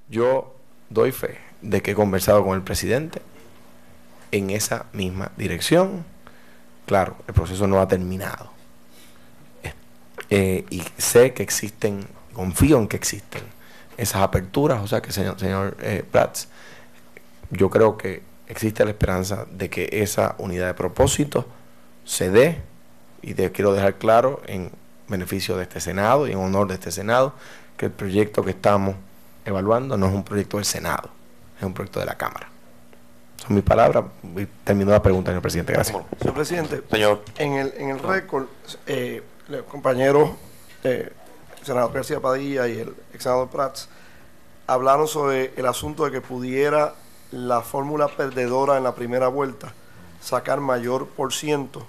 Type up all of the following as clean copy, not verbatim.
Yo doy fe de que he conversado con el presidente en esa misma dirección. Claro, el proceso no ha terminado. Y sé que existen, confío en que existen esas aperturas, o sea que señor Prats, yo creo que existe la esperanza de que esa unidad de propósito se dé, y quiero dejar claro en beneficio de este Senado y en honor de este Senado, que el proyecto que estamos evaluando no es un proyecto del Senado, es un proyecto de la Cámara. Son mis palabras. Terminó la pregunta, señor presidente. Gracias. Señor presidente, Señor. en el récord, el compañero senador García Padilla y el ex senador Prats hablaron sobre el asunto de que pudiera la fórmula perdedora en la primera vuelta sacar mayor por ciento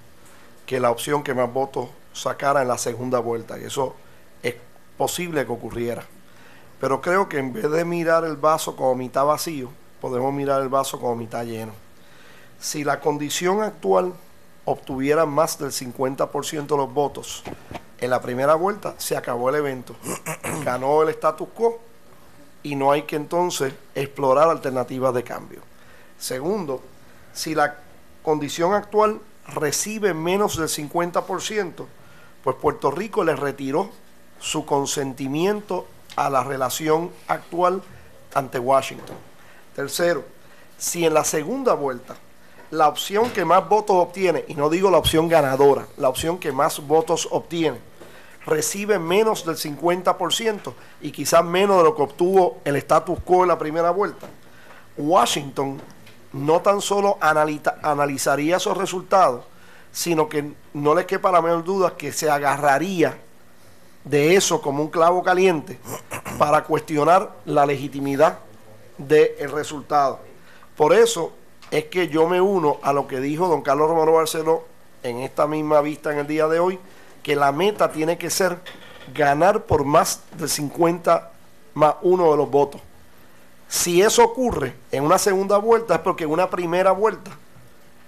que la opción que más votos sacara en la segunda vuelta, y eso es posible que ocurriera. Pero creo que en vez de mirar el vaso como mitad vacío, podemos mirar el vaso como mitad lleno. Si la condición actual obtuviera más del 50% de los votos en la primera vuelta, se acabó el evento. Ganó el status quo y no hay que entonces explorar alternativas de cambio. Segundo, si la condición actual recibe menos del 50%, pues Puerto Rico le retiró su consentimiento a la relación actual ante Washington. Tercero, si en la segunda vuelta la opción que más votos obtiene, y no digo la opción ganadora, la opción que más votos obtiene, recibe menos del 50% y quizás menos de lo que obtuvo el status quo en la primera vuelta, Washington no tan solo analizaría esos resultados, sino que no le quepa la menor duda que se agarraría de eso como un clavo caliente para cuestionar la legitimidad del resultado. Por eso es que yo me uno a lo que dijo don Carlos Romero Barceló en esta misma vista en el día de hoy, que la meta tiene que ser ganar por más del 50 más 1 de los votos. Si eso ocurre en una segunda vuelta es porque en una primera vuelta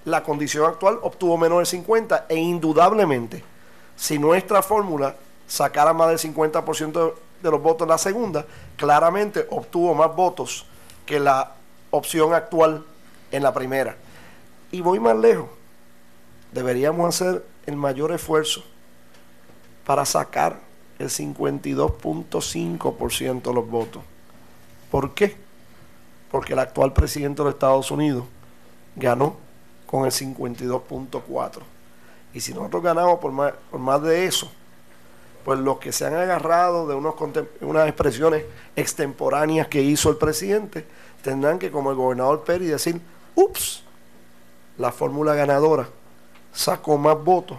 la condición actual obtuvo menos del 50 e indudablemente si nuestra fórmula sacara más del 50% de los votos en la segunda, claramente obtuvo más votos que la opción actual en la primera. Y voy más lejos, deberíamos hacer el mayor esfuerzo para sacar el 52.5% de los votos. ¿Por qué? Porque el actual presidente de los Estados Unidos ganó con el 52.4%. Y si nosotros ganamos por más de eso, pues los que se han agarrado de unas expresiones extemporáneas que hizo el presidente, tendrán que, como el gobernador Peri, decir, ups, la fórmula ganadora sacó más votos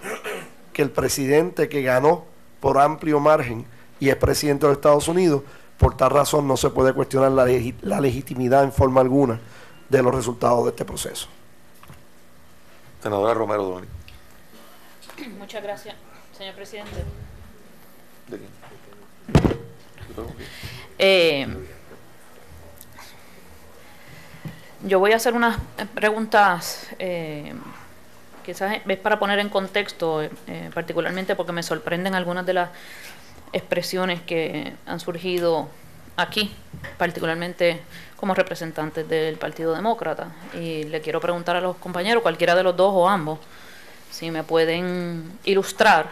que el presidente que ganó por amplio margen y es presidente de los Estados Unidos. Por tal razón no se puede cuestionar la legitimidad en forma alguna de los resultados de este proceso. Senadora Romero Doni. Muchas gracias, señor presidente. Yo voy a hacer unas preguntas, quizás es para poner en contexto, particularmente porque me sorprenden algunas de las expresiones que han surgido aquí, particularmente como representantes del Partido Demócrata. Y le quiero preguntar a los compañeros, cualquiera de los dos o ambos, si me pueden ilustrar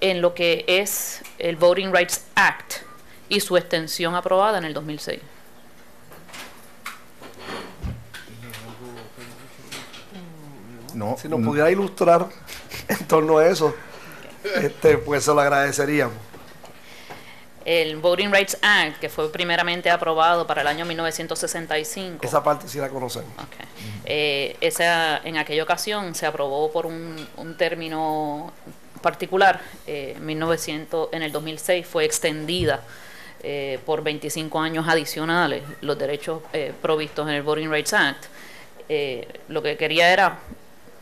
en lo que es el Voting Rights Act y su extensión aprobada en el 2006. No, si nos pudiera ilustrar en torno a eso, pues se lo agradeceríamos. El Voting Rights Act, que fue primeramente aprobado para el año 1965. Esa parte sí la conocemos. Okay. En aquella ocasión se aprobó por un término particular. En el 2006 fue extendida por 25 años adicionales los derechos provistos en el Voting Rights Act. Lo que quería era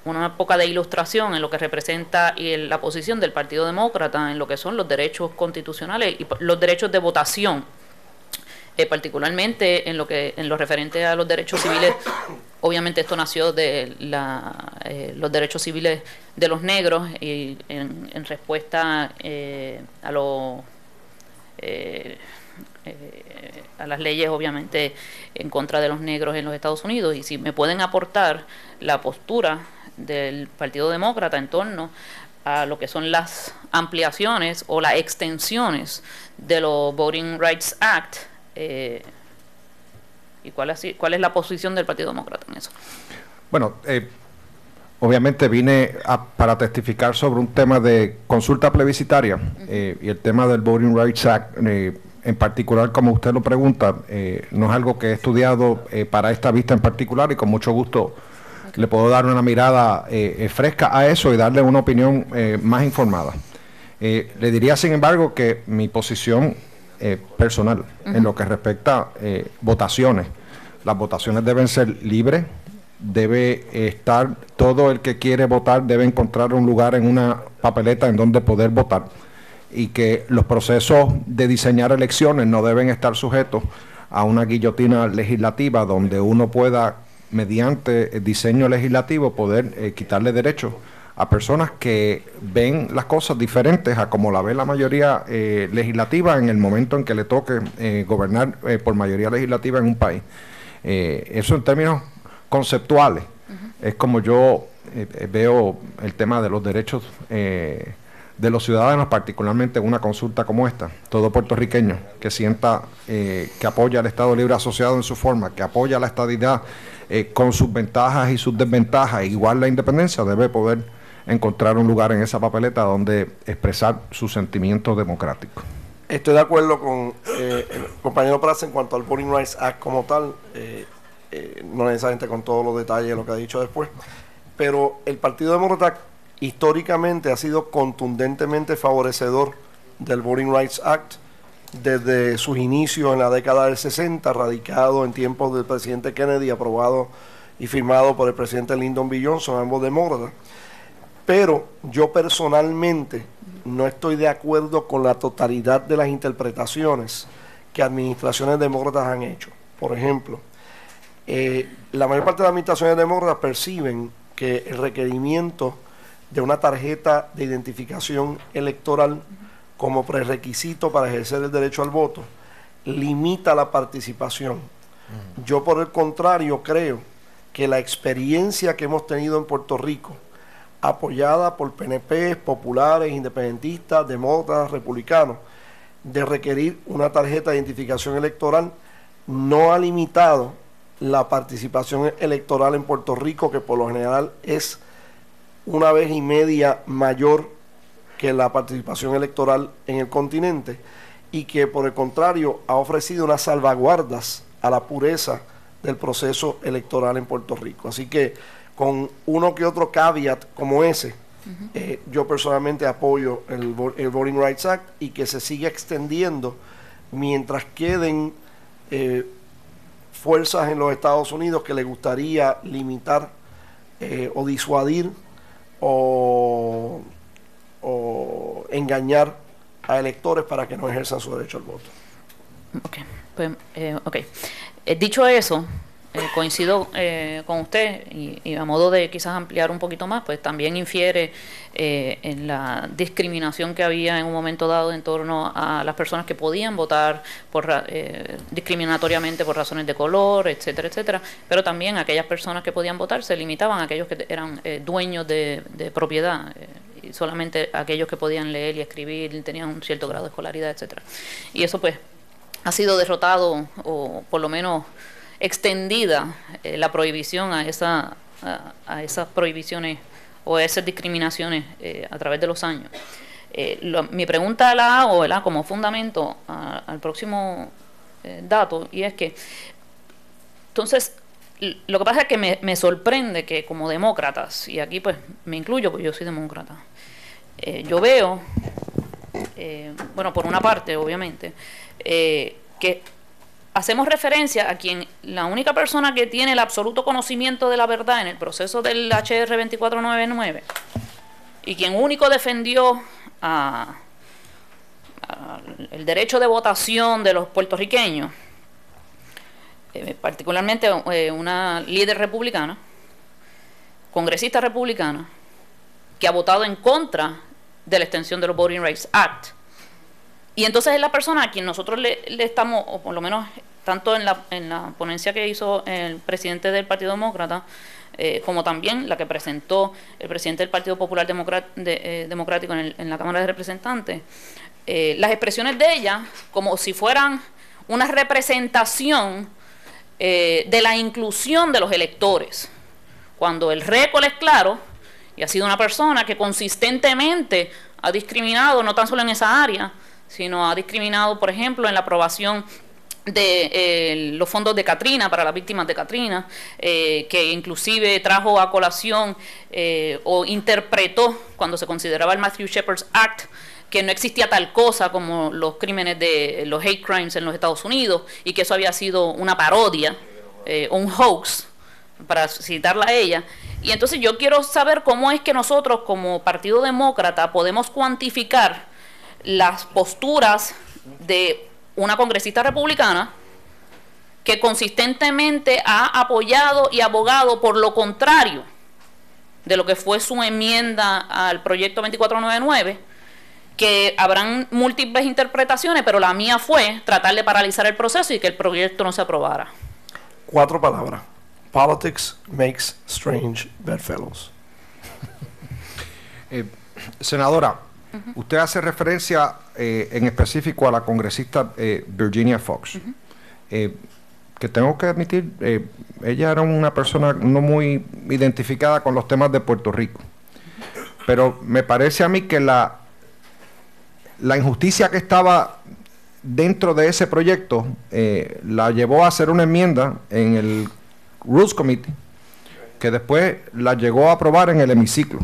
una poca de ilustración en lo que representa la posición del Partido Demócrata en lo que son los derechos constitucionales y los derechos de votación, particularmente en lo referente a los derechos civiles. Obviamente esto nació de los derechos civiles de los negros y en respuesta a a las leyes, obviamente, en contra de los negros en los Estados Unidos, y si me pueden aportar la postura del Partido Demócrata en torno a lo que son las ampliaciones o las extensiones de los Voting Rights Act, y cuál es la posición del Partido Demócrata en eso. Bueno, obviamente vine para testificar sobre un tema de consulta plebiscitaria, y el tema del Voting Rights Act, en particular, como usted lo pregunta, no es algo que he estudiado para esta vista en particular, y con mucho gusto le puedo dar una mirada fresca a eso y darle una opinión más informada. Le diría, sin embargo, que mi posición personal en lo que respecta votaciones, las votaciones deben ser libres, debe estar, todo el que quiere votar debe encontrar un lugar en una papeleta en donde poder votar, y que los procesos de diseñar elecciones no deben estar sujetos a una guillotina legislativa donde uno pueda, mediante el diseño legislativo, poder quitarle derechos a personas que ven las cosas diferentes a como la ve la mayoría legislativa en el momento en que le toque gobernar por mayoría legislativa en un país. Eso en términos conceptuales es como yo veo el tema de los derechos de los ciudadanos, particularmente en una consulta como esta. Todo puertorriqueño que sienta que apoya al Estado Libre Asociado en su forma, que apoya la estadidad con sus ventajas y sus desventajas, igual la independencia, debe poder encontrar un lugar en esa papeleta donde expresar sus sentimientos democráticos. Estoy de acuerdo con el compañero Prats en cuanto al Voting Rights Act como tal, no necesariamente con todos los detalles de lo que ha dicho después, pero el Partido Demócrata históricamente ha sido contundentemente favorecedor del Voting Rights Act desde sus inicios en la década del 60, radicado en tiempos del presidente Kennedy, aprobado y firmado por el presidente Lyndon B. Johnson, ambos demócratas. Pero yo personalmente no estoy de acuerdo con la totalidad de las interpretaciones que administraciones demócratas han hecho. Por ejemplo, la mayor parte de las administraciones demócratas perciben que el requerimiento de una tarjeta de identificación electoral como prerequisito para ejercer el derecho al voto limita la participación. Yo, por el contrario, creo que la experiencia que hemos tenido en Puerto Rico, apoyada por PNP, populares, independentistas, demócratas, republicanos, de requerir una tarjeta de identificación electoral, no ha limitado la participación electoral en Puerto Rico, que por lo general es 1,5 veces mayor que la participación electoral en el continente, y que por el contrario ha ofrecido unas salvaguardas a la pureza del proceso electoral en Puerto Rico. Así que con uno que otro caveat como ese, yo personalmente apoyo el Voting Rights Act, y que se siga extendiendo mientras queden fuerzas en los Estados Unidos que les gustaría limitar o disuadir o engañar a electores para que no ejerzan su derecho al voto. Dicho eso, coincido con usted, y a modo de quizás ampliar un poquito más, pues también infiere en la discriminación que había en un momento dado en torno a las personas que podían votar discriminatoriamente por razones de color, etcétera, etcétera, pero también aquellas personas que podían votar se limitaban a aquellos que eran dueños de propiedad, y solamente aquellos que podían leer y escribir, tenían un cierto grado de escolaridad, etcétera. Y eso pues ha sido derrotado, o por lo menos extendida la prohibición a esas prohibiciones o a esas discriminaciones a través de los años. Mi pregunta la hago, ¿verdad?, como fundamento al próximo dato, y es que entonces lo que pasa es que me sorprende que como demócratas, y aquí pues me incluyo porque yo soy demócrata, yo veo, bueno, por una parte obviamente, que hacemos referencia a quien la única persona que tiene el absoluto conocimiento de la verdad en el proceso del HR 2499, y quien único defendió el derecho de votación de los puertorriqueños, particularmente una líder republicana, congresista republicana, que ha votado en contra de la extensión de los Voting Rights Act, Y entonces es la persona a quien nosotros le estamos, o por lo menos tanto en la ponencia que hizo el presidente del Partido Demócrata, como también la que presentó el presidente del Partido Popular Democrático en la Cámara de Representantes, las expresiones de ella como si fueran una representación de la inclusión de los electores, cuando el récord es claro y ha sido una persona que consistentemente ha discriminado no tan solo en esa área, sino ha discriminado, por ejemplo, en la aprobación de los fondos de Katrina para las víctimas de Katrina, que inclusive trajo a colación o interpretó cuando se consideraba el Matthew Shepard Act que no existía tal cosa como los crímenes de los hate crimes en los Estados Unidos y que eso había sido una parodia, un hoax, para citarla a ella. Y entonces yo quiero saber cómo es que nosotros como Partido Demócrata podemos cuantificar las posturas de una congresista republicana que consistentemente ha apoyado y abogado por lo contrario de lo que fue su enmienda al proyecto 2499, que habrán múltiples interpretaciones, pero la mía fue tratar de paralizar el proceso y que el proyecto no se aprobara. 4 palabras. Politics makes strange bedfellows. Senadora, usted hace referencia en específico a la congresista Virginia Foxx, que tengo que admitir, ella era una persona no muy identificada con los temas de Puerto Rico, pero me parece a mí que la injusticia que estaba dentro de ese proyecto la llevó a hacer una enmienda en el Rules Committee, que después la llegó a aprobar en el hemiciclo.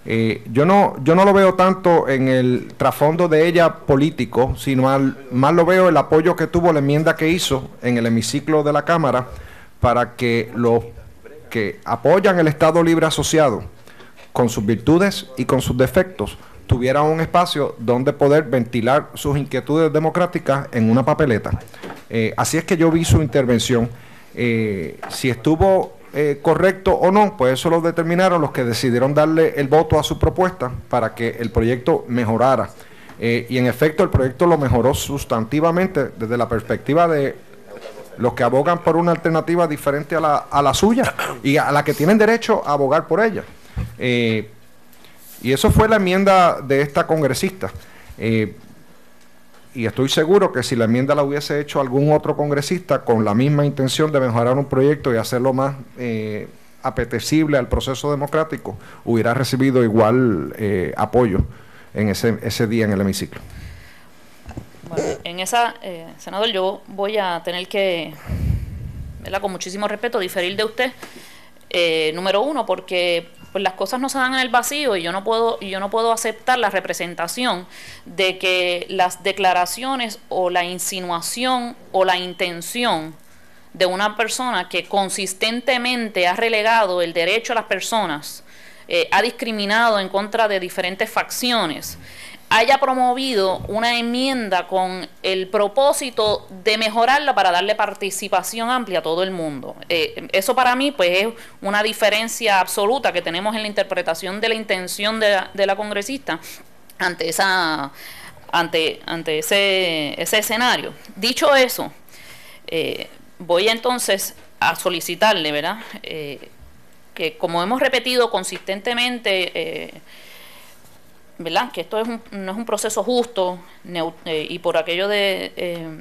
Yo no lo veo tanto en el trasfondo de ella político, sino más lo veo el apoyo que tuvo la enmienda que hizo en el hemiciclo de la Cámara para que los que apoyan el Estado Libre Asociado, con sus virtudes y con sus defectos, tuvieran un espacio donde poder ventilar sus inquietudes democráticas en una papeleta. Así es que yo vi su intervención. Si estuvo correcto o no, pues eso lo determinaron los que decidieron darle el voto a su propuesta para que el proyecto mejorara. Y en efecto el proyecto lo mejoró sustantivamente desde la perspectiva de los que abogan por una alternativa diferente a la suya y a la que tienen derecho a abogar por ella. Y eso fue la enmienda de esta congresista. Y estoy seguro que si la enmienda la hubiese hecho algún otro congresista con la misma intención de mejorar un proyecto y hacerlo más apetecible al proceso democrático, hubiera recibido igual apoyo en ese día en el hemiciclo. Bueno, en esa, senador, yo voy a tener que, ¿verdad?, con muchísimo respeto, diferir de usted. Número uno, porque pues las cosas no se dan en el vacío y yo no puedo aceptar la representación de que las declaraciones o la insinuación o la intención de una persona que consistentemente ha relegado el derecho a las personas, ha discriminado en contra de diferentes facciones, haya promovido una enmienda con el propósito de mejorarla para darle participación amplia a todo el mundo. Eso para mí pues es una diferencia absoluta que tenemos en la interpretación de la intención de la congresista ante ese escenario. Dicho eso, voy entonces a solicitarle, ¿verdad?, que como hemos repetido consistentemente, ¿verdad?, que esto no es un proceso justo, y por aquello de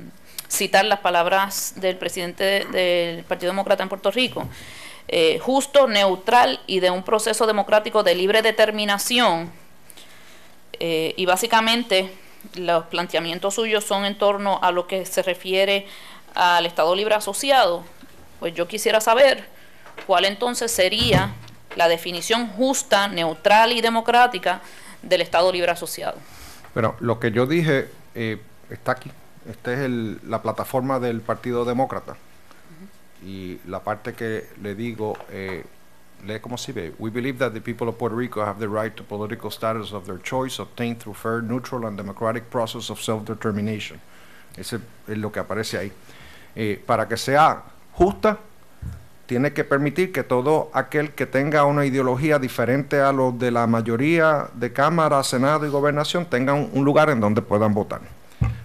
citar las palabras del presidente del Partido Demócrata en Puerto Rico, justo, neutral y de un proceso democrático de libre determinación, y básicamente los planteamientos suyos son en torno a lo que se refiere al Estado Libre Asociado. Pues yo quisiera saber cuál entonces sería la definición justa, neutral y democrática del Estado Libre Asociado. Pero lo que yo dije está aquí. Esta es la plataforma del Partido Demócrata. Y la parte que le digo, lee como si ve. We believe that the people of Puerto Rico have the right to political status of their choice obtained through fair, neutral and democratic process of self-determination. Ese es lo que aparece ahí. Para que sea justa, tiene que permitir que todo aquel que tenga una ideología diferente a los de la mayoría de Cámara, Senado y Gobernación tengan un lugar en donde puedan votar.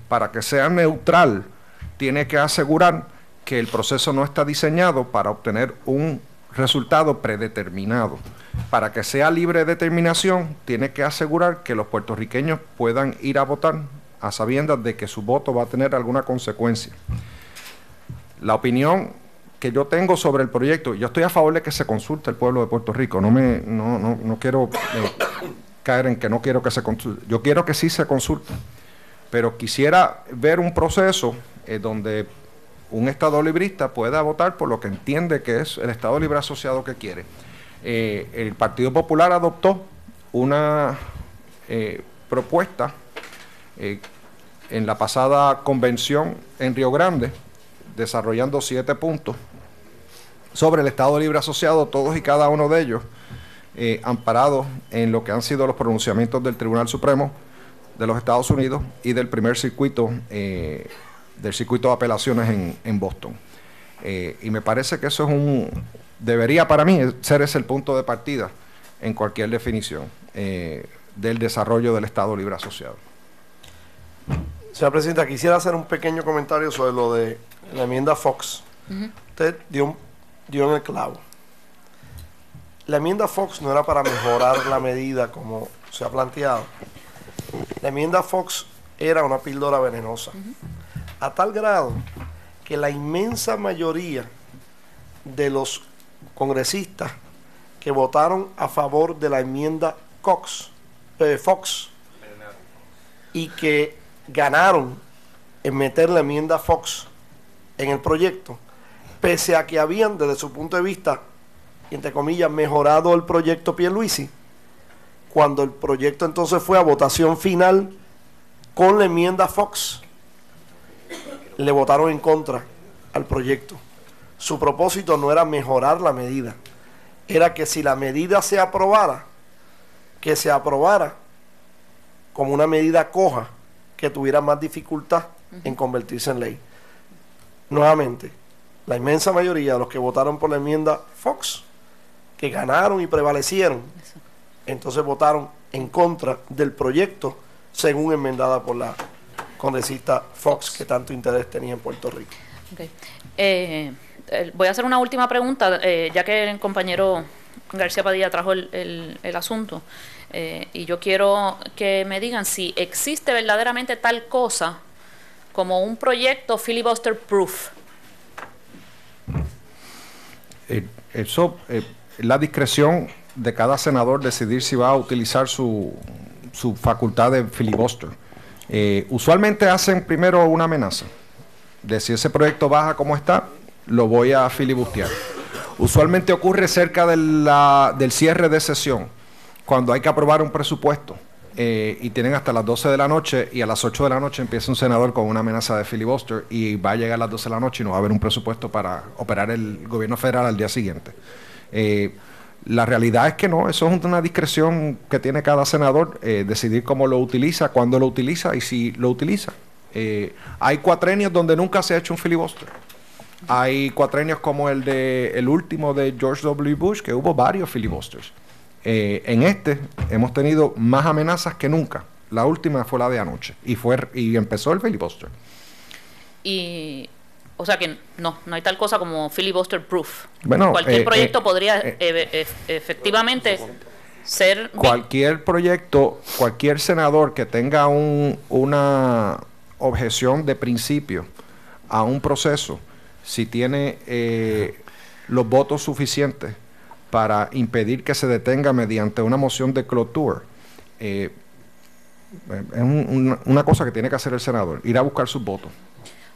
para que sea neutral, tiene que asegurar que el proceso no está diseñado para obtener un resultado predeterminado. Para que sea libre de determinación, tiene que asegurar que los puertorriqueños puedan ir a votar a sabiendas de que su voto va a tener alguna consecuencia. La opinión que yo tengo sobre el proyecto, yo estoy a favor de que se consulte el pueblo de Puerto Rico, no quiero caer en que no quiero que se consulte, yo quiero que sí se consulte, pero quisiera ver un proceso donde un Estado librista pueda votar por lo que entiende que es el Estado libre asociado que quiere. El Partido Popular adoptó una propuesta en la pasada convención en Río Grande, desarrollando 7 puntos sobre el Estado libre asociado, todos y cada uno de ellos amparados en lo que han sido los pronunciamientos del Tribunal Supremo de los Estados Unidos y del primer circuito, del circuito de apelaciones en Boston. Y me parece que eso es debería para mí ser ese el punto de partida en cualquier definición del desarrollo del Estado libre asociado. Señora Presidenta, quisiera hacer un pequeño comentario sobre lo de la enmienda Fox. Usted dio en el clavo. La enmienda Fox no era para mejorar la medida como se ha planteado. La enmienda Fox era una píldora venenosa, a tal grado que la inmensa mayoría de los congresistas que votaron a favor de la enmienda Fox y que ganaron en meter la enmienda Fox en el proyecto, pese a que habían, desde su punto de vista, entre comillas, mejorado el proyecto Pierluisi, cuando el proyecto entonces fue a votación final con la enmienda Fox, le votaron en contra al proyecto. Su propósito no era mejorar la medida, era que si la medida se aprobara, que se aprobara como una medida coja, que tuviera más dificultad en convertirse en ley. Nuevamente, la inmensa mayoría de los que votaron por la enmienda Fox, que ganaron y prevalecieron, entonces votaron en contra del proyecto según enmendada por la congresista Fox, que tanto interés tenía en Puerto Rico. Okay. Voy a hacer una última pregunta, ya que el compañero García Padilla trajo el asunto, y yo quiero que me digan si existe verdaderamente tal cosa como un proyecto filibuster proof. La discreción de cada senador decidir si va a utilizar su facultad de filibuster. Usualmente hacen primero una amenaza de si ese proyecto baja como está, lo voy a filibustear. Usualmente ocurre cerca del cierre de sesión, cuando hay que aprobar un presupuesto y tienen hasta las 12 de la noche y a las 8 de la noche empieza un senador con una amenaza de filibuster y va a llegar a las 12 de la noche y no va a haber un presupuesto para operar el gobierno federal al día siguiente. La realidad es que no, eso es una discreción que tiene cada senador, decidir cómo lo utiliza, cuándo lo utiliza y si lo utiliza. Hay cuatrenios donde nunca se ha hecho un filibuster. Hay cuatrenios como el último de George W. Bush, que hubo varios filibusters. En hemos tenido más amenazas que nunca. La última fue la de anoche y empezó el filibuster. Y o sea que no hay tal cosa como filibuster proof. Bueno, cualquier proyecto podría efectivamente ser... Cualquier proyecto, cualquier senador que tenga una objeción de principio a un proceso, si tiene los votos suficientes para impedir que se detenga mediante una moción de cloture, es una cosa que tiene que hacer el senador, ir a buscar sus votos.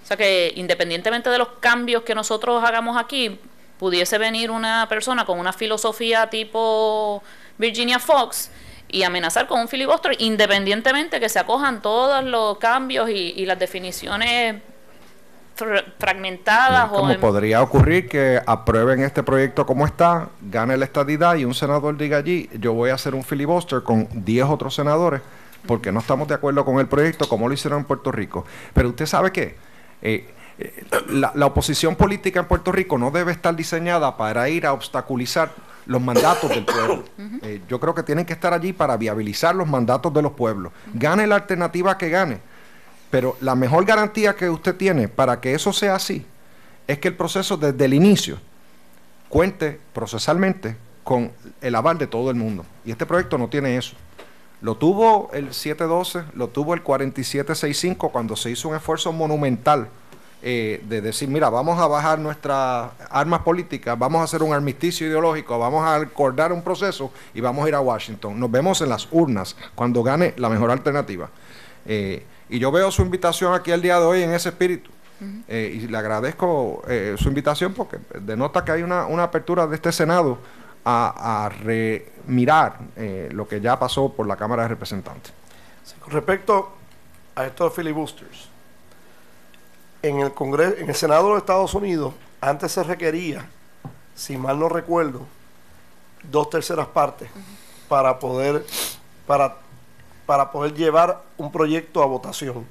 O sea que independientemente de los cambios que nosotros hagamos aquí, pudiese venir una persona con una filosofía tipo Virginia Fox y amenazar con un filibuster, independientemente que se acojan todos los cambios y las definiciones fragmentadas. Como podría ocurrir que aprueben este proyecto como está, gane la estadidad y un senador diga allí, yo voy a hacer un filibuster con 10 otros senadores porque no estamos de acuerdo con el proyecto como lo hicieron en Puerto Rico. Pero usted sabe qué, la oposición política en Puerto Rico no debe estar diseñada para ir a obstaculizar los mandatos del pueblo. Yo creo que tienen que estar allí para viabilizar los mandatos de los pueblos. Gane la alternativa que gane. Pero la mejor garantía que usted tiene para que eso sea así es que el proceso desde el inicio cuente procesalmente con el aval de todo el mundo. Y este proyecto no tiene eso. Lo tuvo el 712, lo tuvo el 4765 cuando se hizo un esfuerzo monumental de decir, mira, vamos a bajar nuestras armas políticas, vamos a hacer un armisticio ideológico, vamos a acordar un proceso y vamos a ir a Washington. Nos vemos en las urnas cuando gane la mejor alternativa. Y yo veo su invitación aquí el día de hoy en ese espíritu. Y le agradezco su invitación porque denota que hay una apertura de este Senado a remirar lo que ya pasó por la Cámara de Representantes. Sí, con respecto a estos filibusters, en el Congreso, en el Senado de los Estados Unidos, antes se requería, si mal no recuerdo, 2/3 partes para poder llevar un proyecto a votación,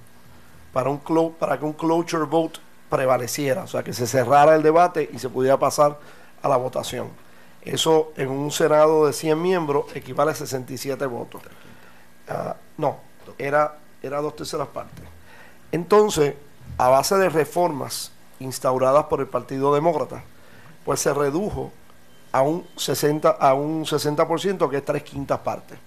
para que un cloture vote prevaleciera, o sea, que se cerrara el debate y se pudiera pasar a la votación. Eso en un Senado de 100 miembros equivale a 67 votos. No, era 2/3 partes. Entonces, a base de reformas instauradas por el Partido Demócrata, pues se redujo a un 60%, que es 3/5 partes.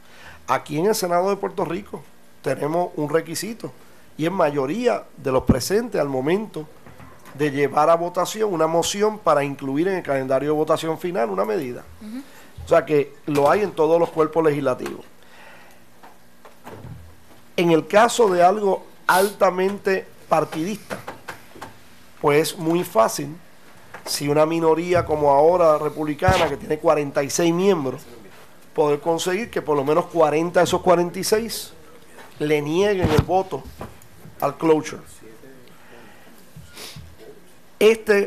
Aquí en el Senado de Puerto Rico tenemos un requisito, y en mayoría de los presentes al momento de llevar a votación una moción para incluir en el calendario de votación final una medida. O sea que lo hay en todos los cuerpos legislativos. En el caso de algo altamente partidista, pues es muy fácil, si una minoría como ahora republicana, que tiene 46 miembros, poder conseguir que por lo menos 40 de esos 46 le nieguen el voto al cloture.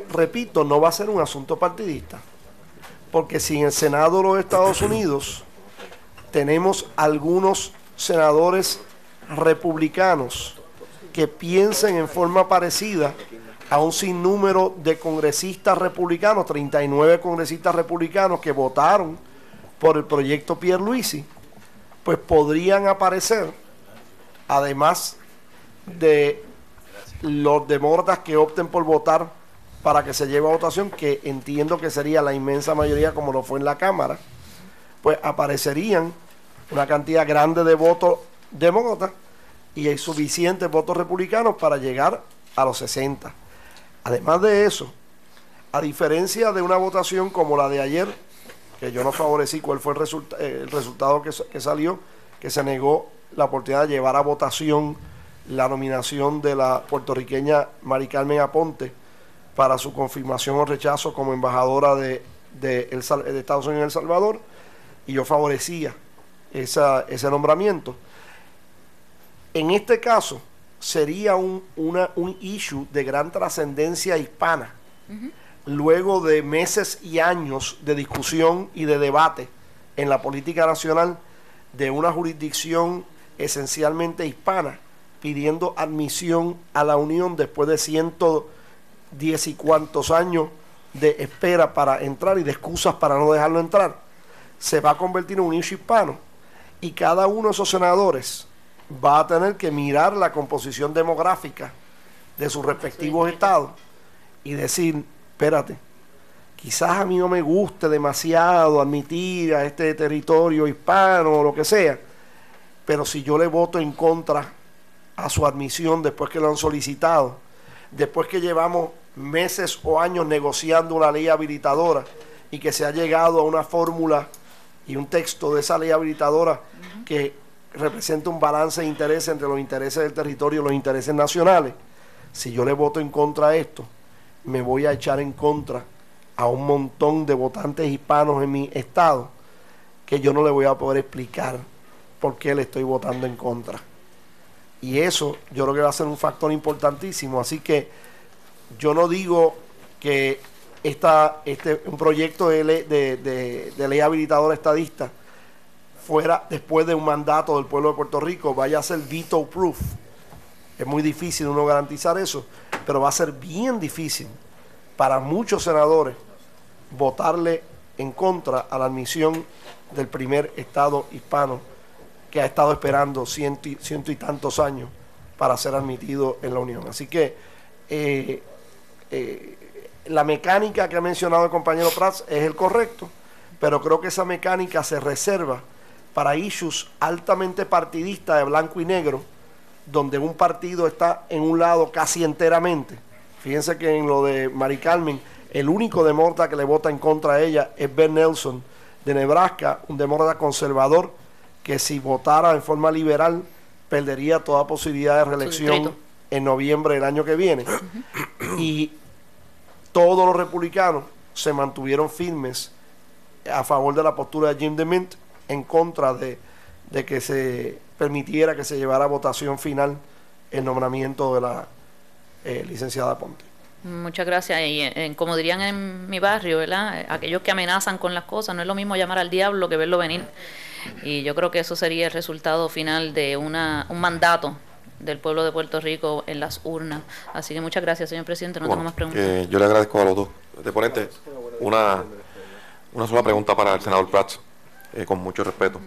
Repito, no va a ser un asunto partidista, porque si en el Senado de los Estados Unidos tenemos algunos senadores republicanos que piensen en forma parecida a un sinnúmero de congresistas republicanos, 39 congresistas republicanos que votaron por el proyecto Pierluisi, pues podrían aparecer, además de los demócratas que opten por votar para que se lleve a votación, que entiendo que sería la inmensa mayoría como lo fue en la Cámara, pues aparecerían una cantidad grande de votos demócratas y hay suficientes votos republicanos para llegar a los 60. Además de eso, a diferencia de una votación como la de ayer, que yo no favorecí cuál fue el resultado que salió, que se negó la oportunidad de llevar a votación la nominación de la puertorriqueña Mari Carmen Aponte para su confirmación o rechazo como embajadora de Estados Unidos en El Salvador, y yo favorecía ese nombramiento. En este caso sería un issue de gran trascendencia hispana, luego de meses y años de discusión y de debate en la política nacional de una jurisdicción esencialmente hispana pidiendo admisión a la Unión después de 110 y cuantos años de espera para entrar y de excusas para no dejarlo entrar. Se va a convertir en un issue hispano, y cada uno de esos senadores va a tener que mirar la composición demográfica de sus respectivos estados y decir, espérate, quizás a mí no me guste demasiado admitir a este territorio hispano o lo que sea, pero si yo le voto en contra a su admisión después que lo han solicitado, después que llevamos meses o años negociando una ley habilitadora y que se ha llegado a una fórmula y un texto de esa ley habilitadora que representa un balance de intereses entre los intereses del territorio y los intereses nacionales, si yo le voto en contra a esto, me voy a echar en contra a un montón de votantes hispanos en mi estado que yo no le voy a poder explicar por qué le estoy votando en contra. Y eso yo creo que va a ser un factor importantísimo. Así que yo no digo que un proyecto de ley habilitadora estadista fuera después de un mandato del pueblo de Puerto Rico, vaya a ser veto proof. Es muy difícil uno garantizar eso, pero va a ser bien difícil para muchos senadores votarle en contra a la admisión del primer estado hispano que ha estado esperando ciento y tantos años para ser admitido en la Unión. Así que la mecánica que ha mencionado el compañero Prats es el correcto, pero creo que esa mecánica se reserva para issues altamente partidistas de blanco y negro, donde un partido está en un lado casi enteramente. Fíjense que en lo de Mari Carmen, el único demócrata que le vota en contra de ella es Ben Nelson de Nebraska, un demócrata conservador que si votara en forma liberal perdería toda posibilidad de reelección en noviembre del año que viene. Y todos los republicanos se mantuvieron firmes a favor de la postura de Jim DeMint, en contra de que se permitiera que se llevara a votación final el nombramiento de la licenciada Ponte. Muchas gracias. Y como dirían en mi barrio, ¿verdad? Aquellos que amenazan con las cosas, no es lo mismo llamar al diablo que verlo venir. Y yo creo que eso sería el resultado final de un mandato del pueblo de Puerto Rico en las urnas. Así que muchas gracias, señor presidente. No tengo más preguntas. Yo le agradezco a los dos deponentes. Una sola pregunta para el senador Prats, con mucho respeto.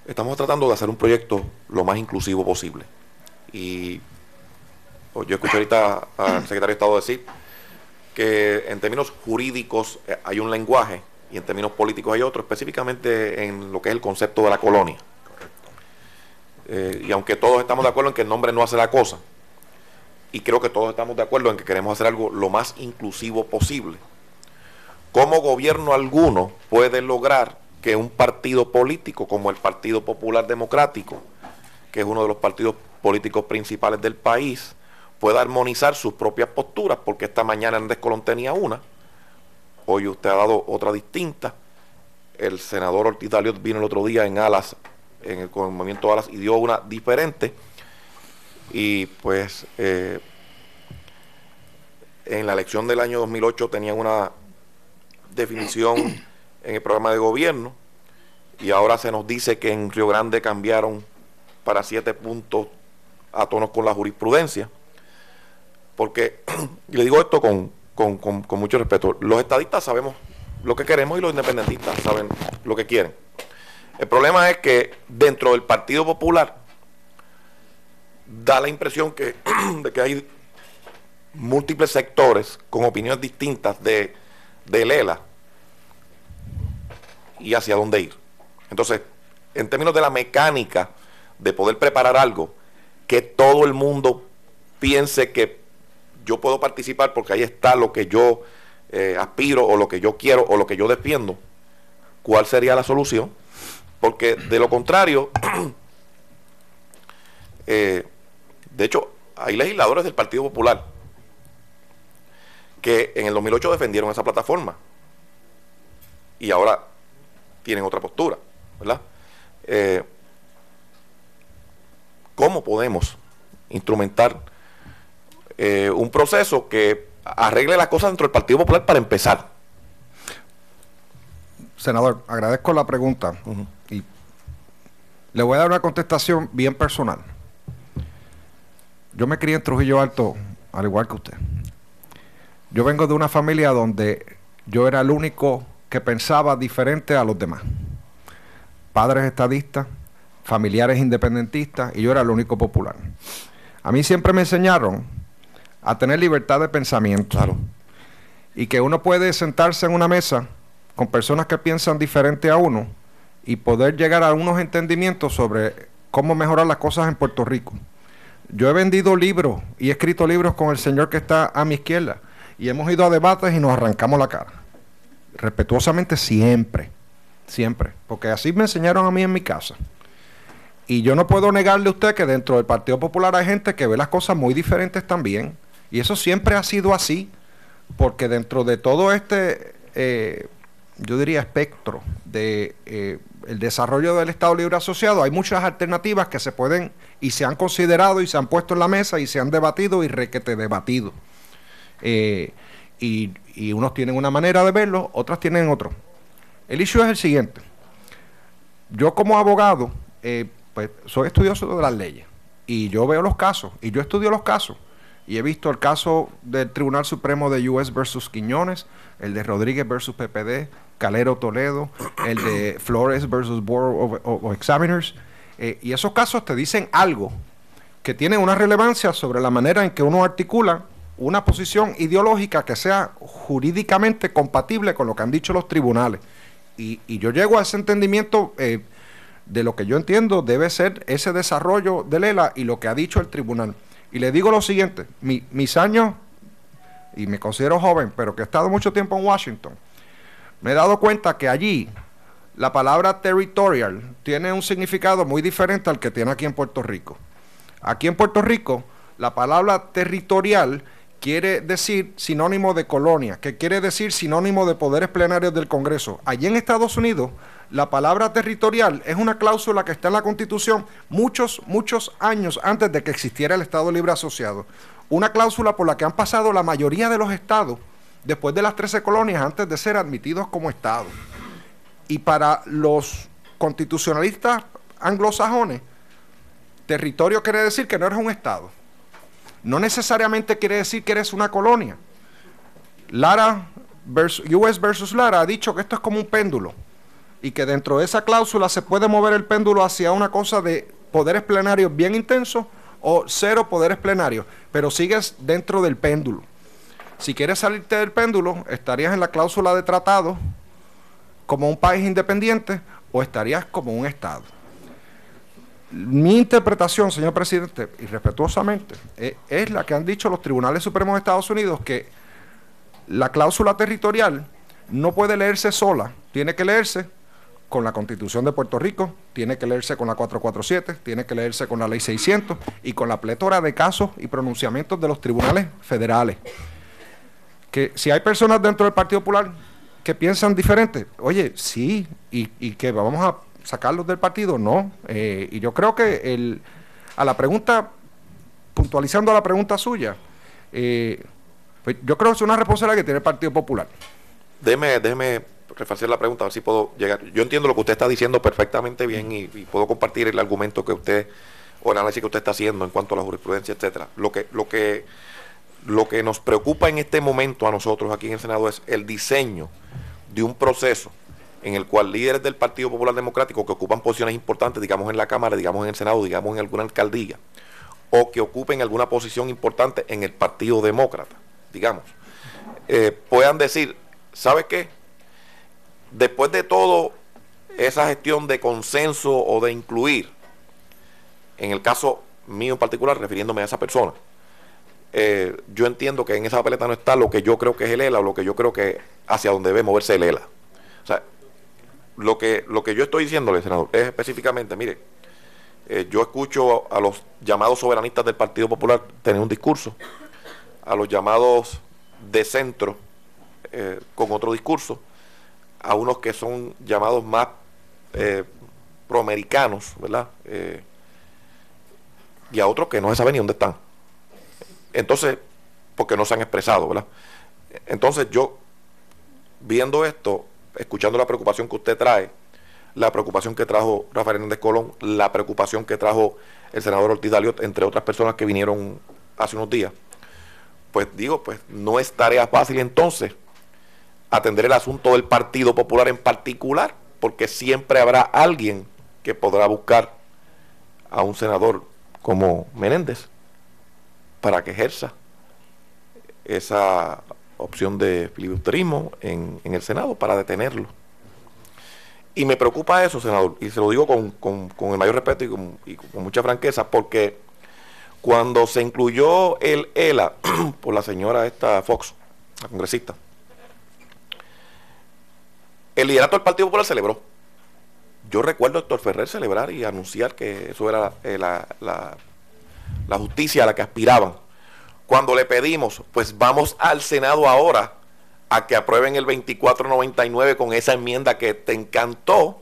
Estamos tratando de hacer un proyecto lo más inclusivo posible. Y yo escuché ahorita al secretario de Estado decir que en términos jurídicos hay un lenguaje y en términos políticos hay otro, específicamente en lo que es el concepto de la colonia. Y aunque todos estamos de acuerdo en que el nombre no hace la cosa, y creo que todos estamos de acuerdo en que queremos hacer algo lo más inclusivo posible, ¿cómo gobierno alguno puede lograr que un partido político como el Partido Popular Democrático, que es uno de los partidos políticos principales del país, pueda armonizar sus propias posturas? Porque esta mañana en Descolón tenía una, hoy usted ha dado otra distinta. El senador Ortiz Daliot vino el otro día en Alas, con el movimiento Alas, y dio una diferente. Y pues en la elección del año 2008 tenían una definición en el programa de gobierno, y ahora se nos dice que en Río Grande cambiaron para 7 puntos a tonos con la jurisprudencia. Porque, y le digo esto con mucho respeto, los estadistas sabemos lo que queremos y los independentistas saben lo que quieren. El problema es que dentro del Partido Popular da la impresión de que hay múltiples sectores con opiniones distintas de Lela y hacia dónde ir. Entonces, en términos de la mecánica de poder preparar algo que todo el mundo piense que yo puedo participar porque ahí está lo que yo aspiro o lo que yo quiero o lo que yo defiendo, ¿cuál sería la solución? Porque de lo contrario, de hecho, hay legisladores del Partido Popular que en el 2008 defendieron esa plataforma y ahora tienen otra postura, ¿verdad? ¿Cómo podemos instrumentar un proceso que arregle las cosas dentro del Partido Popular para empezar? Senador, agradezco la pregunta y le voy a dar una contestación bien personal. Yo me crié en Trujillo Alto, al igual que usted. Yo vengo de una familia donde yo era el único que pensaba diferente a los demás. Padres estadistas, familiares independentistas, y yo era el único popular. A mí siempre me enseñaron a tener libertad de pensamiento. Claro. Y que uno puede sentarse en una mesa con personas que piensan diferente a uno y poder llegar a unos entendimientos sobre cómo mejorar las cosas en Puerto Rico. Yo he vendido libros y he escrito libros con el señor que está a mi izquierda y hemos ido a debates y nos arrancamos la cara. Respetuosamente siempre, siempre, porque así me enseñaron a mí en mi casa. Y yo no puedo negarle a usted que dentro del Partido Popular hay gente que ve las cosas muy diferentes también. Y eso siempre ha sido así, porque dentro de todo este, yo diría, espectro de el desarrollo del Estado Libre Asociado, hay muchas alternativas que se pueden y se han considerado y se han puesto en la mesa y se han debatido y requete debatido. Y unos tienen una manera de verlo, otras tienen otro. El issue es el siguiente. Yo como abogado, pues soy estudioso de las leyes y yo veo los casos y yo estudio los casos y he visto el caso del Tribunal Supremo de US versus Quiñones, el de Rodríguez versus PPD, Calero Toledo, el de Flores versus Board of Examiners, Y esos casos te dicen algo que tiene una relevancia sobre la manera en que uno articula una posición ideológica que sea jurídicamente compatible con lo que han dicho los tribunales. Y yo llego a ese entendimiento de lo que yo entiendo debe ser ese desarrollo del ELA y lo que ha dicho el tribunal. Y le digo lo siguiente, mis años, y me considero joven, pero que he estado mucho tiempo en Washington, me he dado cuenta que allí la palabra territorial tiene un significado muy diferente al que tiene aquí en Puerto Rico. Aquí en Puerto Rico, la palabra territorial quiere decir sinónimo de colonia, que quiere decir sinónimo de poderes plenarios del Congreso. Allí en Estados Unidos, la palabra territorial es una cláusula que está en la Constitución muchos años antes de que existiera el Estado Libre Asociado. Una cláusula por la que han pasado la mayoría de los estados después de las 13 colonias antes de ser admitidos como Estado. Y para los constitucionalistas anglosajones, territorio quiere decir que no eres un Estado. No necesariamente quiere decir que eres una colonia. US versus Lara ha dicho que esto es como un péndulo y que dentro de esa cláusula se puede mover el péndulo hacia una cosa de poderes plenarios bien intensos o cero poderes plenarios, pero sigues dentro del péndulo. Si quieres salirte del péndulo, estarías en la cláusula de tratado como un país independiente o estarías como un Estado. Mi interpretación, señor presidente, y respetuosamente, es la que han dicho los tribunales supremos de Estados Unidos, que la cláusula territorial no puede leerse sola, tiene que leerse con la Constitución de Puerto Rico, tiene que leerse con la 447, tiene que leerse con la Ley 600 y con la plétora de casos y pronunciamientos de los tribunales federales. Que si hay personas dentro del Partido Popular que piensan diferente, oye, sí, y que vamos a sacarlos del partido, no. Y yo creo que a la pregunta, puntualizando la pregunta suya, pues yo creo que es una responsabilidad que tiene el Partido Popular. Déjeme refacer la pregunta, a ver si puedo llegar. Yo entiendo lo que usted está diciendo perfectamente bien y puedo compartir el argumento que usted, o el análisis que usted está haciendo en cuanto a la jurisprudencia, etcétera. Lo que nos preocupa en este momento a nosotros aquí en el Senado es el diseño de un proceso en el cual líderes del Partido Popular Democrático que ocupan posiciones importantes, digamos en la Cámara, digamos en el Senado, digamos en alguna alcaldía, o que ocupen alguna posición importante en el Partido Demócrata, digamos, puedan decir, ¿sabe qué? Después de todo esa gestión de consenso o de incluir, en el caso mío en particular, refiriéndome a esa persona, yo entiendo que en esa papeleta no está lo que yo creo que es el ELA o lo que yo creo que hacia donde debe moverse el ELA. O sea, lo que yo estoy diciéndole, senador, es específicamente, mire, yo escucho a los llamados soberanistas del Partido Popular tener un discurso, a los llamados de centro con otro discurso, a unos que son llamados más proamericanos, ¿verdad? Y a otros que no se sabe ni dónde están. Entonces, porque no se han expresado, ¿verdad? Entonces yo, viendo esto, escuchando la preocupación que usted trae, la preocupación que trajo Rafael Hernández Colón, la preocupación que trajo el senador Ortiz Daliot, entre otras personas que vinieron hace unos días, pues digo, pues no es tarea fácil entonces atender el asunto del Partido Popular en particular, porque siempre habrá alguien que podrá buscar a un senador como Menéndez para que ejerza esa opción de filibusterismo en el Senado para detenerlo. Y me preocupa eso, senador, y se lo digo con el mayor respeto y con mucha franqueza, porque cuando se incluyó el ELA por la señora esta Fox, la congresista, el liderato del Partido Popular celebró. Yo recuerdo a Héctor Ferrer celebrar y anunciar que eso era la justicia a la que aspiraban. Cuando le pedimos, pues vamos al Senado ahora a que aprueben el 2499 con esa enmienda que te encantó,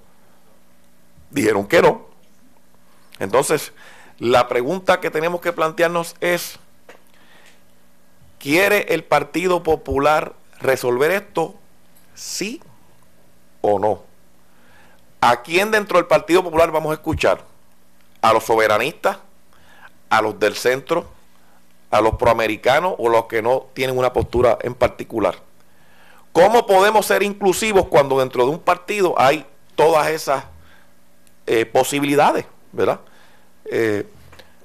dijeron que no. Entonces, la pregunta que tenemos que plantearnos es, ¿quiere el Partido Popular resolver esto? ¿Sí o no? ¿A quién dentro del Partido Popular vamos a escuchar? ¿A los soberanistas? ¿A los del centro? ¿A los proamericanos o los que no tienen una postura en particular? ¿Cómo podemos ser inclusivos cuando dentro de un partido hay todas esas posibilidades? ¿verdad?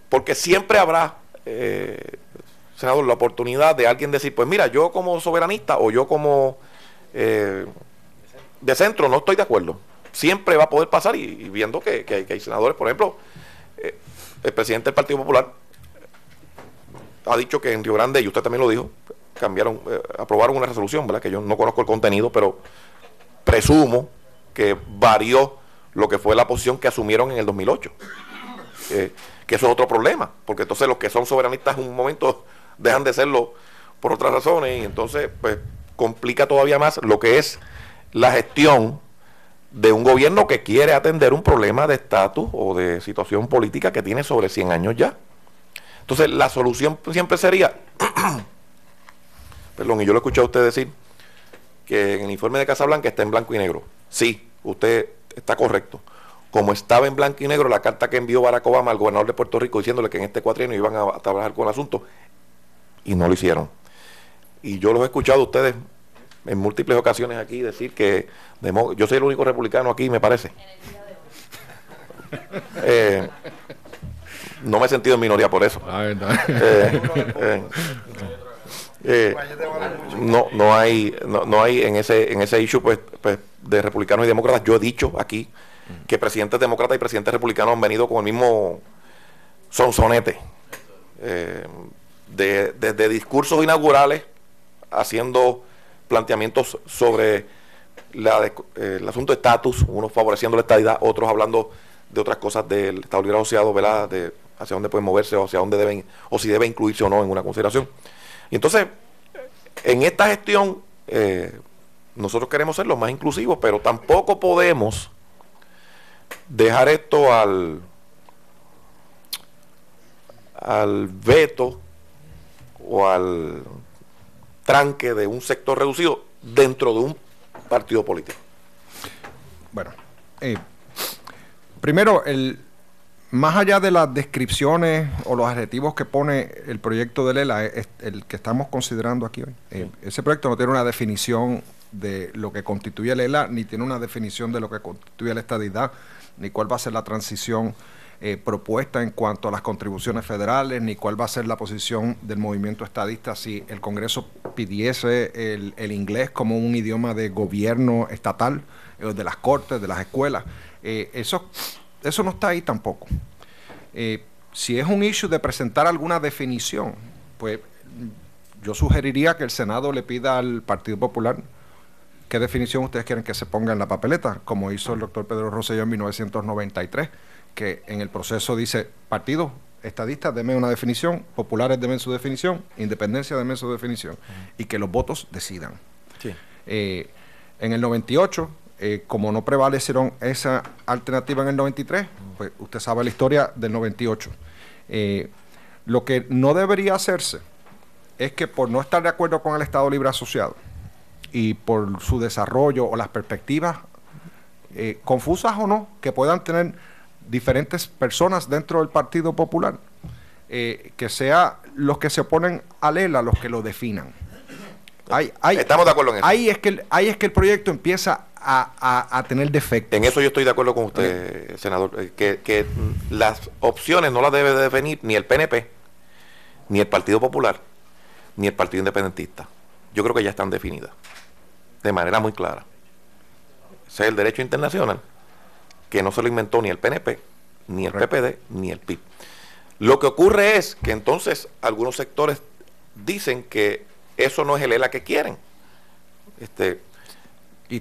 Porque siempre habrá, senador, la oportunidad de alguien decir, pues mira, yo como soberanista o yo como de centro no estoy de acuerdo. Siempre va a poder pasar y viendo que hay senadores, por ejemplo, el presidente del Partido Popular ha dicho que en Río Grande, y usted también lo dijo, aprobaron una resolución, ¿verdad? Que yo no conozco el contenido, pero presumo que varió lo que fue la posición que asumieron en el 2008. Que eso es otro problema, porque entonces los que son soberanistas en un momento dejan de serlo por otras razones, y entonces pues complica todavía más lo que es la gestión de un gobierno que quiere atender un problema de estatus o de situación política que tiene sobre 100 años ya. Entonces la solución siempre sería, perdón, y yo lo escuché a usted decir que en el informe de Casablanca está en blanco y negro. Sí, usted está correcto. Como estaba en blanco y negro la carta que envió Barack Obama al gobernador de Puerto Rico diciéndole que en este cuatrienio iban a trabajar con el asunto, y no lo hicieron. Y yo los he escuchado a ustedes en múltiples ocasiones aquí decir que yo soy el único republicano aquí, me parece. No me he sentido en minoría por eso. No hay en ese issue pues de republicanos y demócratas. Yo he dicho aquí que presidentes demócratas y presidentes republicanos han venido con el mismo sonsonete, desde discursos inaugurales haciendo planteamientos sobre el asunto de estatus, unos favoreciendo la estadidad, otros hablando de otras cosas del Estado Libre Asociado, ¿verdad? De hacia dónde pueden moverse o hacia dónde deben, o si debe incluirse o no en una consideración. Y entonces, en esta gestión, nosotros queremos ser los más inclusivos, pero tampoco podemos dejar esto al veto o al tranque de un sector reducido dentro de un partido político. Bueno, primero, más allá de las descripciones o los adjetivos que pone el proyecto de Lela, el que estamos considerando aquí hoy, ese proyecto no tiene una definición de lo que constituye el ELA, ni tiene una definición de lo que constituye la estadidad, ni cuál va a ser la transición propuesta en cuanto a las contribuciones federales, ni cuál va a ser la posición del movimiento estadista si el Congreso pidiese el inglés como un idioma de gobierno estatal, de las cortes, de las escuelas. Eso no está ahí tampoco. Si es un issue de presentar alguna definición, pues yo sugeriría que el Senado le pida al Partido Popular qué definición ustedes quieren que se ponga en la papeleta, como hizo el doctor Pedro Rosselló en 1993, que en el proceso dice, partidos estadistas, denme una definición, populares, denme su definición, independencia, denme su definición, y que los votos decidan. Sí. En el 98, como no prevalecieron esa alternativa en el 93, pues usted sabe la historia del 98. Lo que no debería hacerse es que por no estar de acuerdo con el Estado Libre Asociado y por su desarrollo o las perspectivas, confusas o no, que puedan tener diferentes personas dentro del Partido Popular, que sea los que se oponen a Lela los que lo definan. Estamos de acuerdo en eso. Ahí es que el proyecto empieza a tener defectos. En eso yo estoy de acuerdo con usted, senador, que las opciones no las debe de definir ni el PNP, ni el Partido Popular, ni el Partido Independentista. Yo creo que ya están definidas de manera muy clara. Ese es el derecho internacional, que no se lo inventó ni el PNP, ni el PPD, ni el PIB. Lo que ocurre es que entonces algunos sectores dicen que eso no es el ELA que quieren. Y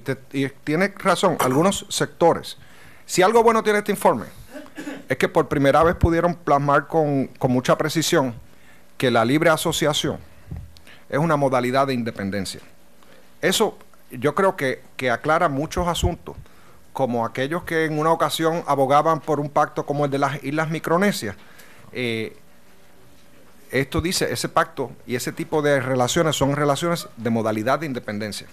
tiene razón, algunos sectores. Si algo bueno tiene este informe, es que por primera vez pudieron plasmar con mucha precisión que la libre asociación es una modalidad de independencia. Eso yo creo que aclara muchos asuntos, como aquellos que en una ocasión abogaban por un pacto como el de las Islas Micronesias. Esto dice, ese pacto y ese tipo de relaciones son relaciones de modalidad de independencia.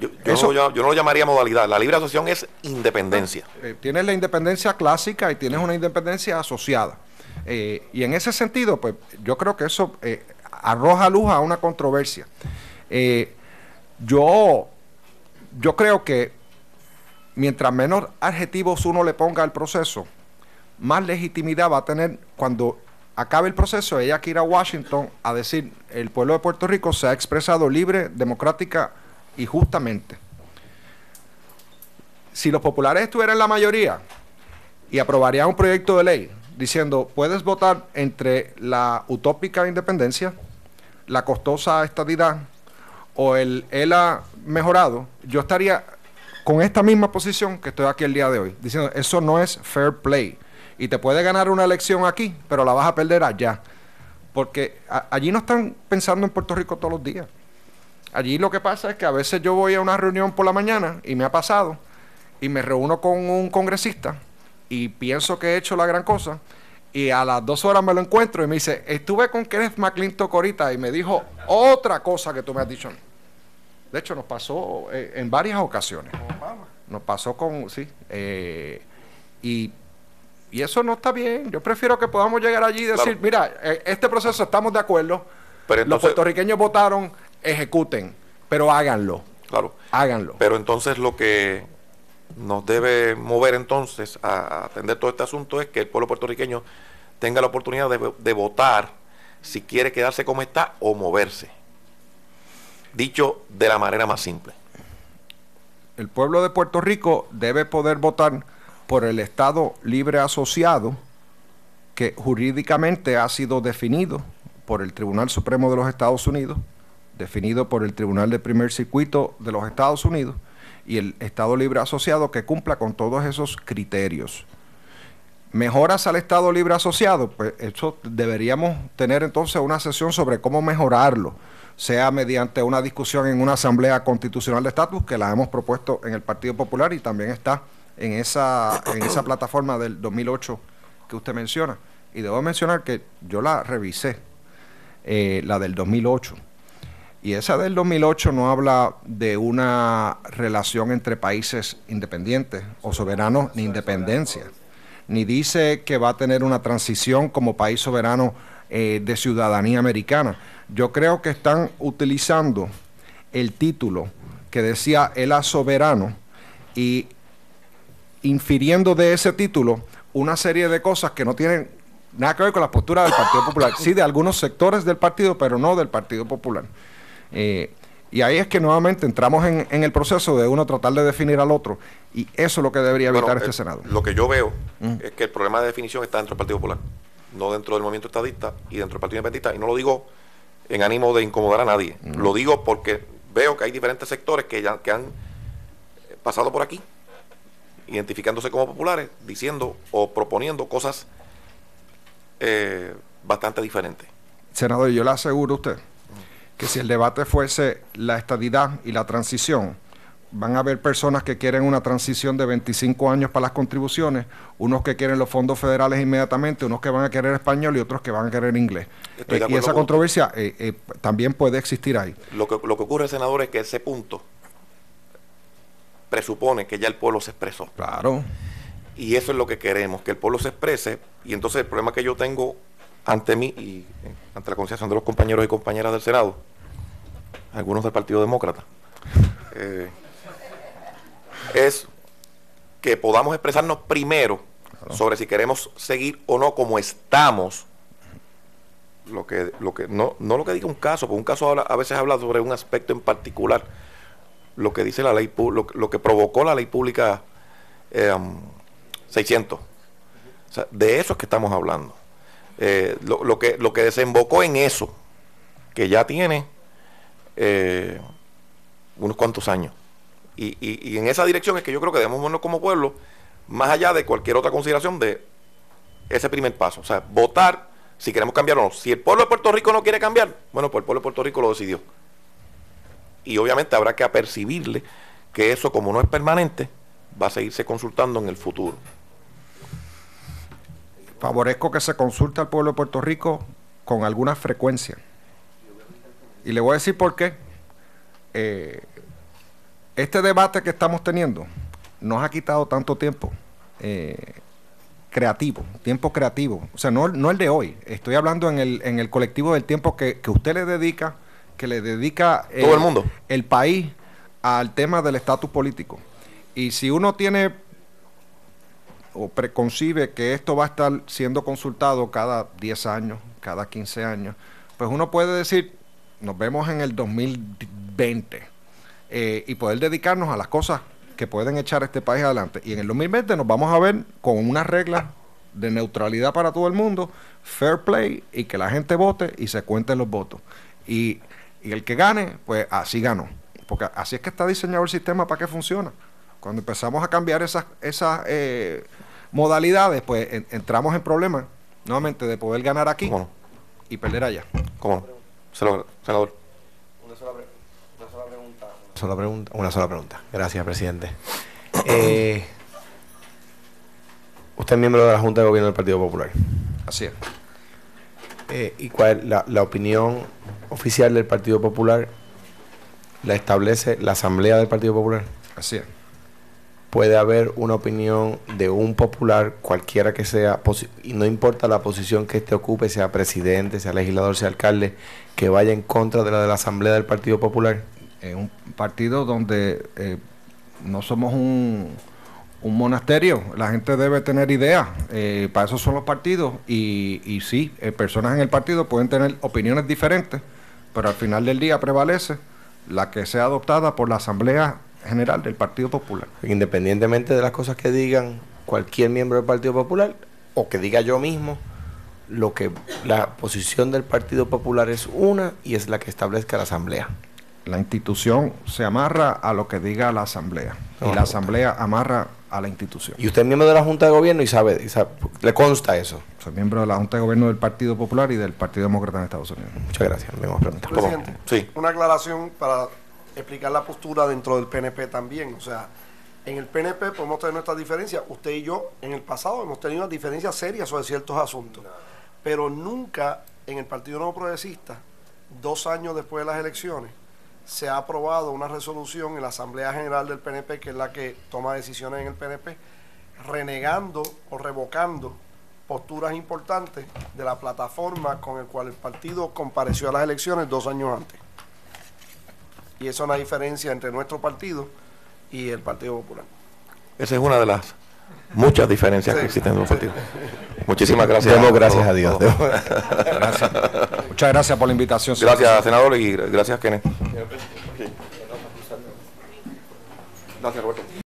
Yo no lo llamaría modalidad. La libre asociación es independencia. Tienes la independencia clásica y tienes una independencia asociada. Y en ese sentido, pues yo creo que eso arroja luz a una controversia. Yo creo que mientras menos adjetivos uno le ponga al proceso, más legitimidad va a tener cuando acabe el proceso. Ella que ir a Washington a decir, el pueblo de Puerto Rico se ha expresado libre, democrática y justamente. Si los populares estuvieran en la mayoría y aprobarían un proyecto de ley diciendo, puedes votar entre la utópica independencia, la costosa estadidad o el ELA mejorado, yo estaría con esta misma posición que estoy aquí el día de hoy, diciendo, eso no es fair play. Y te puede ganar una elección aquí, pero la vas a perder allá. Porque allí no están pensando en Puerto Rico todos los días. Allí lo que pasa es que a veces yo voy a una reunión por la mañana, y me ha pasado, y me reúno con un congresista, y pienso que he hecho la gran cosa, y a las 2 horas me lo encuentro, y me dice, estuve con Kenneth McClintock ahorita, y me dijo otra cosa que tú me has dicho. De hecho, nos pasó en varias ocasiones. Nos pasó con, sí, y eso no está bien. Yo prefiero que podamos llegar allí y decir, mira, este proceso estamos de acuerdo, pero entonces, los puertorriqueños votaron, ejecuten, pero háganlo. Claro. Háganlo. Pero entonces lo que nos debe mover entonces a atender todo este asunto es que el pueblo puertorriqueño tenga la oportunidad de votar si quiere quedarse como está o moverse. Dicho de la manera más simple. El pueblo de Puerto Rico debe poder votar por el Estado Libre Asociado, que jurídicamente ha sido definido por el Tribunal Supremo de los Estados Unidos, definido por el Tribunal de Primer Circuito de los Estados Unidos, y el Estado Libre Asociado que cumpla con todos esos criterios. ¿Mejoras al Estado Libre Asociado? Pues eso deberíamos tener entonces una sesión sobre cómo mejorarlo, sea mediante una discusión en una Asamblea Constitucional de Estatus, que la hemos propuesto en el Partido Popular y también está en esa plataforma del 2008 que usted menciona. Y debo mencionar que yo la revisé, la del 2008. Y esa del 2008 no habla de una relación entre países independientes o soberanos ni independencia. Ni dice que va a tener una transición como país soberano de ciudadanía americana. Yo creo que están utilizando el título que decía ELA soberano y infiriendo de ese título una serie de cosas que no tienen nada que ver con la postura del Partido Popular. Sí, de algunos sectores del partido, pero no del Partido Popular. Y ahí es que nuevamente entramos en el proceso de uno tratar de definir al otro, y eso es lo que debería evitar este Senado. Lo que yo veo es que el problema de definición está dentro del Partido Popular, no dentro del movimiento estadista y dentro del Partido Independentista, y no lo digo en ánimo de incomodar a nadie, lo digo porque veo que hay diferentes sectores que han pasado por aquí, identificándose como populares, diciendo o proponiendo cosas bastante diferentes. Senador, yo le aseguro a usted que si el debate fuese la estadidad y la transición, van a haber personas que quieren una transición de 25 años para las contribuciones, unos que quieren los fondos federales inmediatamente, unos que van a querer español y otros que van a querer inglés. Y esa controversia también puede existir ahí. Lo que ocurre, senador, es que ese punto presupone que ya el pueblo se expresó. Claro. Y eso es lo que queremos, que el pueblo se exprese. Y entonces el problema que yo tengo ante mí y ante la conciencia de los compañeros y compañeras del Senado, algunos del Partido Demócrata, es que podamos expresarnos primero sobre si queremos seguir o no como estamos. No lo que diga un caso, porque un caso a veces habla sobre un aspecto en particular. Lo que dice la ley, lo que provocó la ley pública 600. O sea, de eso es que estamos hablando. Lo que desembocó en eso, que ya tiene unos cuantos años. Y en esa dirección es que yo creo que debemos movernos como pueblo, más allá de cualquier otra consideración de ese primer paso. O sea, votar si queremos cambiar o no. Si el pueblo de Puerto Rico no quiere cambiar, bueno, pues el pueblo de Puerto Rico lo decidió. Y obviamente habrá que apercibirle que eso, como no es permanente, va a seguirse consultando en el futuro. Favorezco que se consulte al pueblo de Puerto Rico con alguna frecuencia. Y le voy a decir por qué. Este debate que estamos teniendo nos ha quitado tanto tiempo tiempo creativo. O sea, no el de hoy. Estoy hablando en el colectivo del tiempo que usted le dedica, que le dedica todo el mundo, el país, al tema del estatus político. Y si uno tiene o preconcibe que esto va a estar siendo consultado cada 10 años, cada 15 años, pues uno puede decir, nos vemos en el 2020 y poder dedicarnos a las cosas que pueden echar este país adelante. Y en el 2020 nos vamos a ver con unas reglas de neutralidad para todo el mundo, fair play, y que la gente vote y se cuenten los votos. Y el que gane, pues así ganó. Porque así es que está diseñado el sistema para que funcione. Cuando empezamos a cambiar esas modalidades, pues entramos en problemas, nuevamente, de poder ganar aquí y perder allá. ¿Cómo no? Senador. Una sola pregunta. Gracias, presidente. Usted es miembro de la Junta de Gobierno del Partido Popular. Así es. ¿Y cuál es la opinión oficial del Partido Popular? ¿La establece la Asamblea del Partido Popular? Así es. Puede haber una opinión de un popular, cualquiera que sea, y no importa la posición que éste ocupe, sea presidente, sea legislador, sea alcalde, que vaya en contra de la Asamblea del Partido Popular. Es un partido donde no somos un monasterio, la gente debe tener ideas, para eso son los partidos, y sí, personas en el partido pueden tener opiniones diferentes, pero al final del día prevalece la que sea adoptada por la Asamblea General del Partido Popular. Independientemente de las cosas que digan cualquier miembro del Partido Popular, o que diga yo mismo, la posición del Partido Popular es una y es la que establezca la Asamblea. La institución se amarra a lo que diga la Asamblea, y la Asamblea amarra a la institución. ¿Y usted es miembro de la Junta de Gobierno y sabe, le consta eso? Soy miembro de la Junta de Gobierno del Partido Popular y del Partido Demócrata en Estados Unidos. Muchas gracias. Vengo a preguntar. Presidente, Sí. una aclaración para explicar la postura dentro del PNP también. O sea, en el PNP podemos tener nuestras diferencias. Usted y yo en el pasado hemos tenido unas diferencias serias sobre ciertos asuntos, pero nunca en el Partido Nuevo Progresista, 2 años después de las elecciones, se ha aprobado una resolución en la Asamblea General del PNP, que es la que toma decisiones en el PNP, renegando o revocando posturas importantes de la plataforma con el cual el partido compareció a las elecciones 2 años antes. Y eso es una diferencia entre nuestro partido y el Partido Popular. Esa es una de las muchas diferencias que existen en los partidos. Muchísimas gracias. Demos gracias a Dios. Gracias. Muchas gracias por la invitación. Gracias, senador, y gracias, Kenneth. Gracias, Roberto.